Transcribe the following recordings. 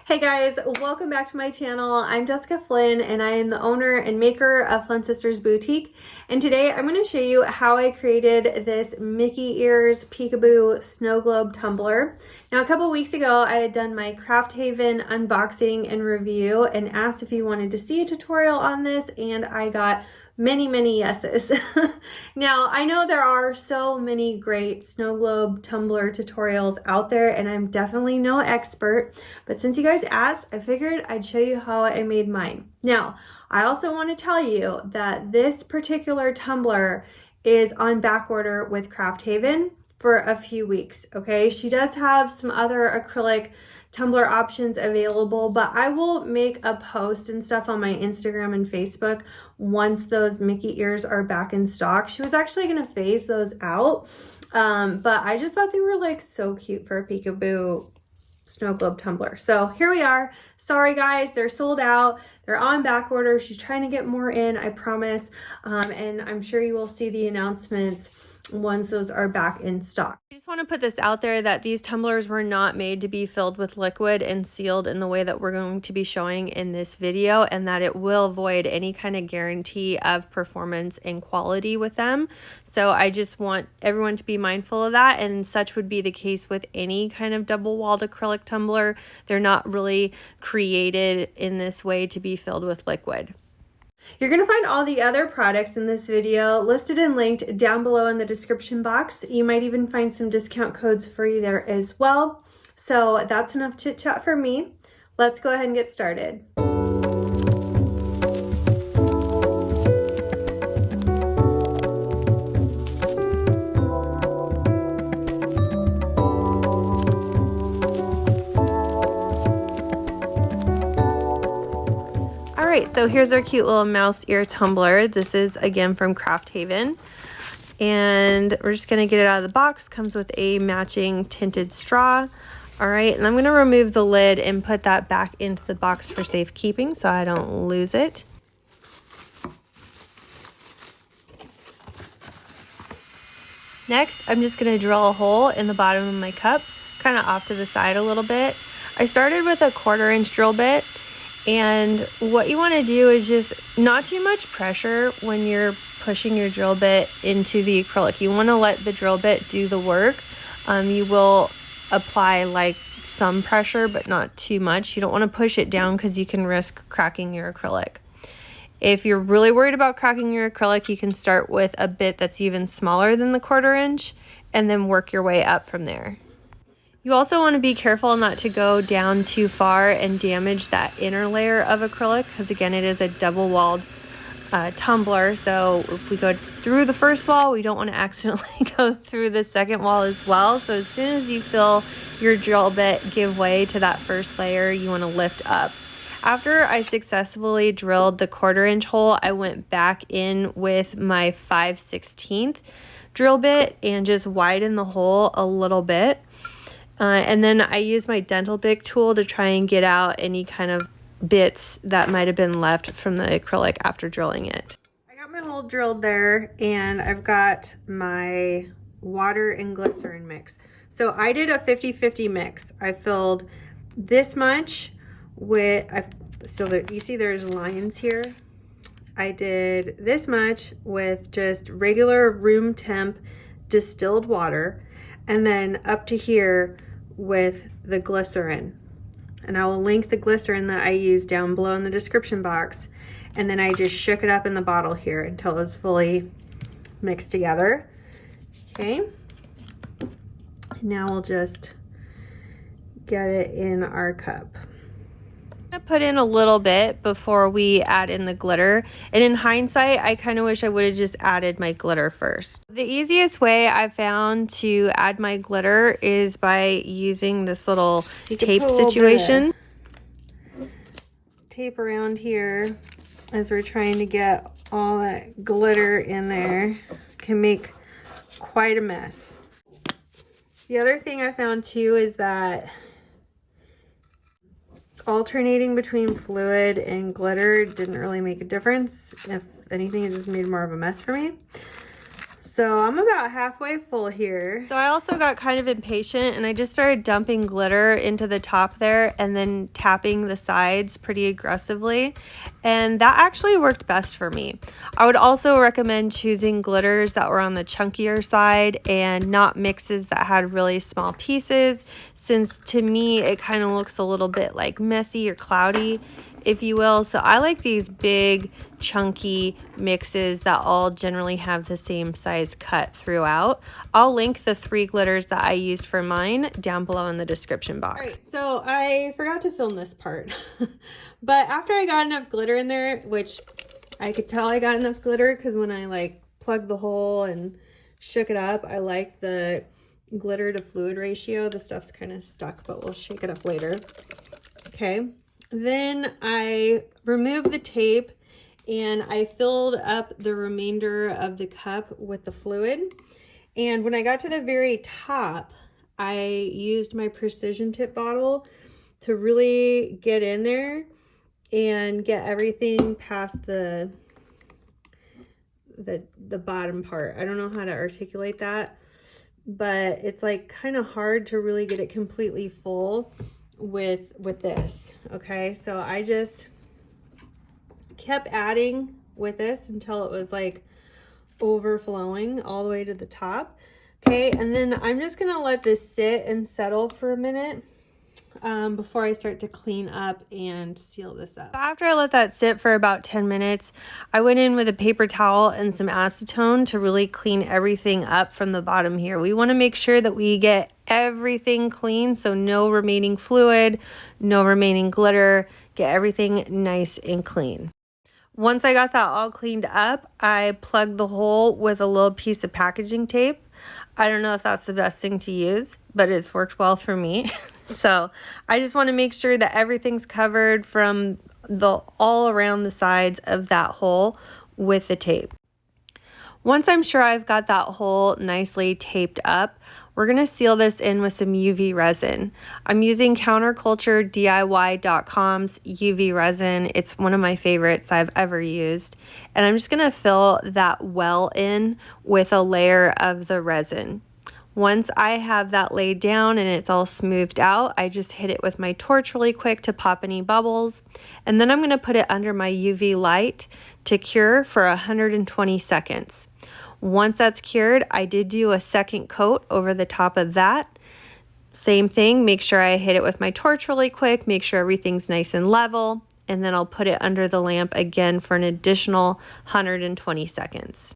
Hey guys, welcome back to my channel. I'm Jessica Flynn and I am the owner and maker of Flynn Sisters Boutique. And today I'm going to show you how I created this Mickey Ears Peekaboo Snow Globe tumbler. Now a couple weeks ago I had done my Craft Haven unboxing and review and asked if you wanted to see a tutorial on this, and I got many yeses. Now I know there are so many great snow globe tumbler tutorials out there and I'm definitely no expert, but since you guys asked, I figured I'd show you how I made mine. Now I also want to tell you that this particular tumbler is on back order with Craft Haven for a few weeks. Okay, she does have some other acrylic tumbler options available, but I will make a post and stuff on my Instagram and Facebook once those Mickey ears are back in stock. She was actually going to phase those out, but I just thought they were like so cute for a Peekaboo snow globe tumbler. So here we are. Sorry guys, they're sold out. They're on back order. She's trying to get more in, I promise, and I'm sure you will see the announcements once those are back in stock. I just want to put this out there that these tumblers were not made to be filled with liquid and sealed in the way that we're going to be showing in this video, and that it will void any kind of guarantee of performance and quality with them. So I just want everyone to be mindful of that, and such would be the case with any kind of double-walled acrylic tumbler. They're not really created in this way to be filled with liquid. You're going to find all the other products in this video listed and linked down below in the description box. You might even find some discount codes for you there as well. So that's enough chit chat for me. Let's go ahead and get started. So here's our cute little mouse ear tumbler. This is again from Craft Haven, and we're just gonna get it out of the box. Comes with a matching tinted straw. All right, and I'm gonna remove the lid and put that back into the box for safekeeping so I don't lose it. Next, I'm just gonna drill a hole in the bottom of my cup, kind of off to the side a little bit. I started with a 1/4-inch drill bit. And what you want to do is just not too much pressure when you're pushing your drill bit into the acrylic. You want to let the drill bit do the work. You will apply like some pressure, but not too much. You don't want to push it down because you can risk cracking your acrylic. If you're really worried about cracking your acrylic, you can start with a bit that's even smaller than the 1/4-inch and then work your way up from there. You also want to be careful not to go down too far and damage that inner layer of acrylic, because again, it is a double-walled tumbler. So if we go through the first wall, we don't want to accidentally go through the second wall as well. So as soon as you feel your drill bit give way to that first layer, you want to lift up. After I successfully drilled the 1/4-inch hole, I went back in with my 5/16 drill bit and just widened the hole a little bit. And then I use my dental bit tool to try and get out any kind of bits that might have been left from the acrylic after drilling it. I got my hole drilled there, and I've got my water and glycerin mix. So I did a 50-50 mix. I filled this much with, you see there's lines here. I did this much with just regular room temp distilled water, and then up to here with the glycerin. And I will link the glycerin that I use down below in the description box. And then I just shook it up in the bottle here until it was fully mixed together. Okay. Now we'll just get it in our cup. I'm gonna put in a little bit before we add in the glitter, and in hindsight I kind of wish I would have just added my glitter first. The easiest way I found to add my glitter is by using this little tape situation. Tape around here as we're trying to get all that glitter in there. Can make quite a mess. The other thing I found too is that alternating between fluid and glitter didn't really make a difference. If anything, it just made more of a mess for me. So I'm about halfway full here. So I also got kind of impatient and I just started dumping glitter into the top there and then tapping the sides pretty aggressively. And that actually worked best for me. I would also recommend choosing glitters that were on the chunkier side and not mixes that had really small pieces, since to me it kind of looks a little bit like messy or cloudy, if you will. So I like these big chunky mixes that all generally have the same size cut throughout. I'll link the 3 glitters that I used for mine down below in the description box. All right, so I forgot to film this part, but after I got enough glitter in there, which I could tell I got enough glitter because when I like plugged the hole and shook it up, I like the glitter to fluid ratio. The stuff's kind of stuck, but we'll shake it up later. Okay. Then I removed the tape and I filled up the remainder of the cup with the fluid. And when I got to the very top, I used my precision tip bottle to really get in there and get everything past the bottom part. I don't know how to articulate that, but it's like kind of hard to really get it completely full with this. Okay, so I just kept adding with this until it was like overflowing all the way to the top. Okay, and then I'm just gonna let this sit and settle for a minute before I start to clean up and seal this up. So after I let that sit for about 10 minutes, I went in with a paper towel and some acetone to really clean everything up from the bottom here. We want to make sure that we get everything clean, so no remaining fluid, no remaining glitter, get everything nice and clean. Once I got that all cleaned up, I plugged the hole with a little piece of packaging tape. I don't know if that's the best thing to use, but it's worked well for me. So I just want to make sure that everything's covered from all around the sides of that hole with the tape. Once I'm sure I've got that hole nicely taped up, we're going to seal this in with some UV resin. I'm using countercultureddiy.com's UV resin. It's one of my favorites I've ever used. And I'm just going to fill that well in with a layer of the resin. Once I have that laid down and it's all smoothed out, I just hit it with my torch really quick to pop any bubbles. And then I'm going to put it under my UV light to cure for 120 seconds. Once that's cured, I did do a second coat over the top of that. Same thing, make sure I hit it with my torch really quick, make sure everything's nice and level, and then I'll put it under the lamp again for an additional 120 seconds.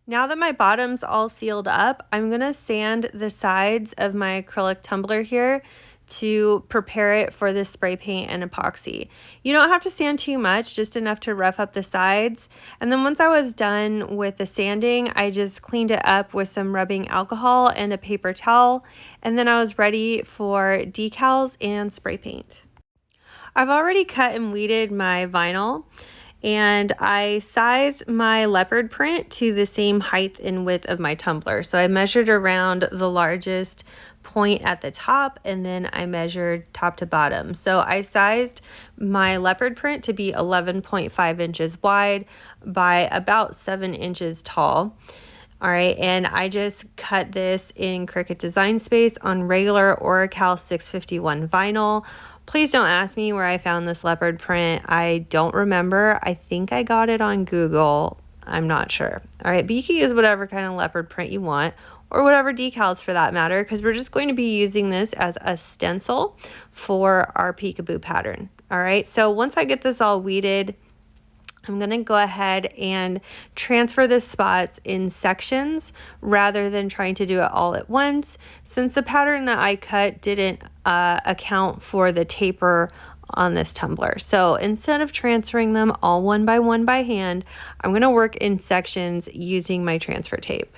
Now that my bottom's all sealed up, I'm gonna sand the sides of my acrylic tumbler here to prepare it for the spray paint and epoxy. You don't have to sand too much, just enough to rough up the sides. And then once I was done with the sanding, I just cleaned it up with some rubbing alcohol and a paper towel. And then I was ready for decals and spray paint. I've already cut and weeded my vinyl, and I sized my leopard print to the same height and width of my tumbler. So I measured around the largest point at the top, and then I measured top to bottom. So I sized my leopard print to be 11.5 inches wide by about 7 inches tall. All right, and I just cut this in Cricut Design Space on regular Oracal 651 vinyl. Please don't ask me where I found this leopard print. I don't remember. I think I got it on Google. I'm not sure. All right, but you can use whatever kind of leopard print you want, or whatever decals for that matter, because we're just going to be using this as a stencil for our peekaboo pattern. All right, so once I get this all weeded, I'm going to go ahead and transfer the spots in sections rather than trying to do it all at once, since the pattern that I cut didn't account for the taper on this tumbler. So instead of transferring them all one by hand, I'm going to work in sections using my transfer tape.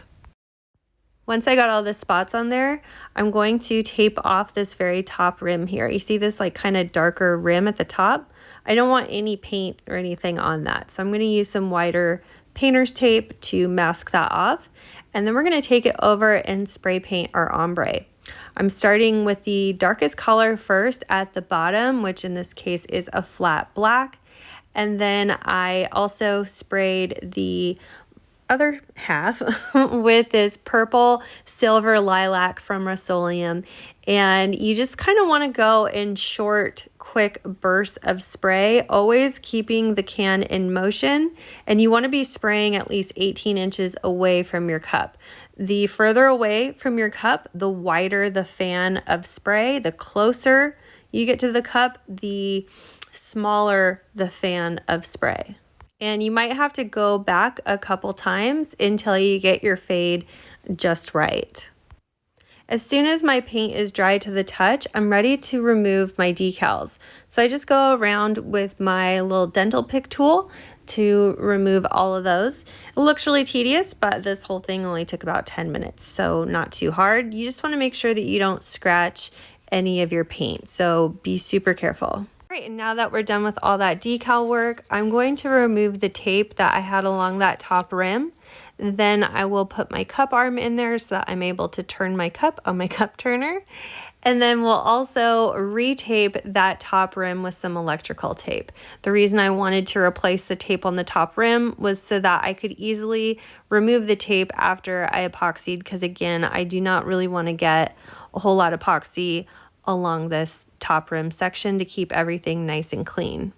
Once I got all the spots on there, I'm going to tape off this very top rim here. You see this like kind of darker rim at the top? I don't want any paint or anything on that. So I'm going to use some wider painter's tape to mask that off. And then we're going to take it over and spray paint our ombre. I'm starting with the darkest color first at the bottom, which in this case is a flat black. And then I also sprayed the other half with this purple silver lilac from Rustoleum, and you just kind of want to go in short, quick bursts of spray, always keeping the can in motion, and you want to be spraying at least 18 inches away from your cup. The further away from your cup, the wider the fan of spray. The closer you get to the cup, the smaller the fan of spray. And you might have to go back a couple times until you get your fade just right. As soon as my paint is dry to the touch, I'm ready to remove my decals. So I just go around with my little dental pick tool to remove all of those. It looks really tedious, but this whole thing only took about 10 minutes, so not too hard. You just want to make sure that you don't scratch any of your paint, so be super careful. All right, and now that we're done with all that decal work, I'm going to remove the tape that I had along that top rim. Then I will put my cup arm in there so that I'm able to turn my cup on my cup turner. And then we'll also retape that top rim with some electrical tape. The reason I wanted to replace the tape on the top rim was so that I could easily remove the tape after I epoxied, because again, I do not really want to get a whole lot of epoxy along this top rim section to keep everything nice and clean.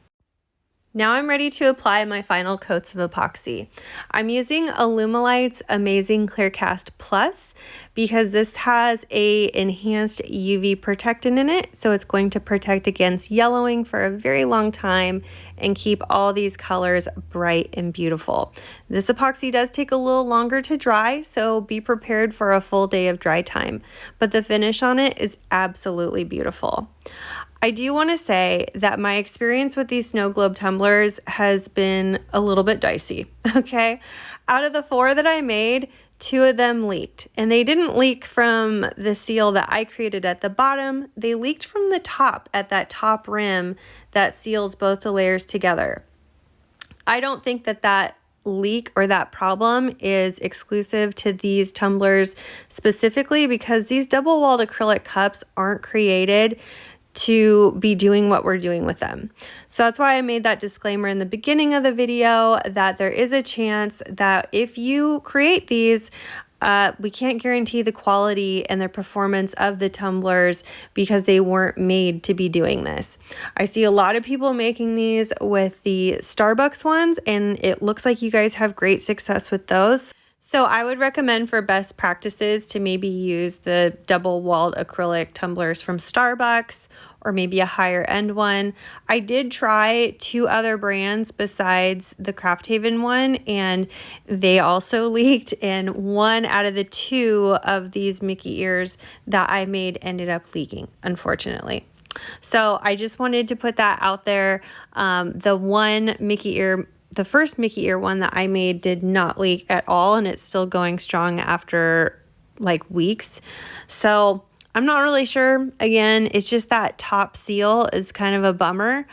Now I'm ready to apply my final coats of epoxy. I'm using Alumilite's Amazing Clear Cast Plus because this has a enhanced UV protectant in it, so it's going to protect against yellowing for a very long time and keep all these colors bright and beautiful. This epoxy does take a little longer to dry, so be prepared for a full day of dry time, but the finish on it is absolutely beautiful. I do want to say that my experience with these snow globe tumblers has been a little bit dicey, okay? Out of the 4 that I made, 2 of them leaked, and they didn't leak from the seal that I created at the bottom. They leaked from the top at that top rim that seals both the layers together. I don't think that that leak or that problem is exclusive to these tumblers specifically, because these double-walled acrylic cups aren't created to be doing what we're doing with them. So that's why I made that disclaimer in the beginning of the video that there is a chance that if you create these, we can't guarantee the quality and the performance of the tumblers because they weren't made to be doing this. I see a lot of people making these with the Starbucks ones, and it looks like you guys have great success with those. So I would recommend for best practices to maybe use the double-walled acrylic tumblers from Starbucks, or maybe a higher end one. I did try 2 other brands besides the Craft Haven one, and they also leaked, and 1 out of the 2 of these Mickey ears that I made ended up leaking, unfortunately. So I just wanted to put that out there. The first Mickey ear one that I made did not leak at all, and it's still going strong after like weeks. So I'm not really sure. Again, it's just that top seal is kind of a bummer.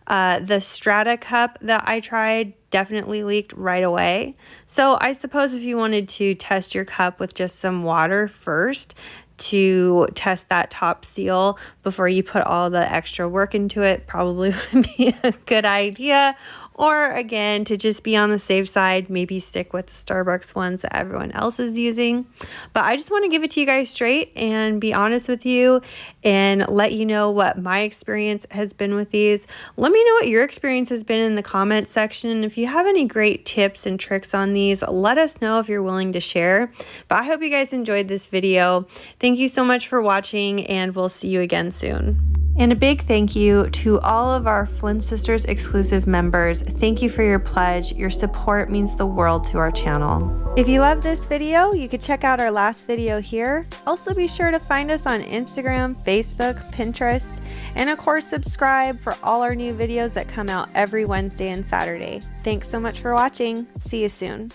The Strata cup that I tried definitely leaked right away. So I suppose if you wanted to test your cup with just some water first to test that top seal before you put all the extra work into it, probably would be a good idea. Or again, to just be on the safe side, maybe stick with the Starbucks ones that everyone else is using. But I just want to give it to you guys straight and be honest with you and let you know what my experience has been with these. Let me know what your experience has been in the comments section. If you have any great tips and tricks on these, let us know if you're willing to share. But I hope you guys enjoyed this video. Thank you so much for watching, and we'll see you again soon. And a big thank you to all of our Flynn Sisters exclusive members. Thank you for your pledge. Your support means the world to our channel. If you love this video, you could check out our last video here. Also be sure to find us on Instagram, Facebook, Pinterest, and of course subscribe for all our new videos that come out every Wednesday and Saturday. Thanks so much for watching. See you soon.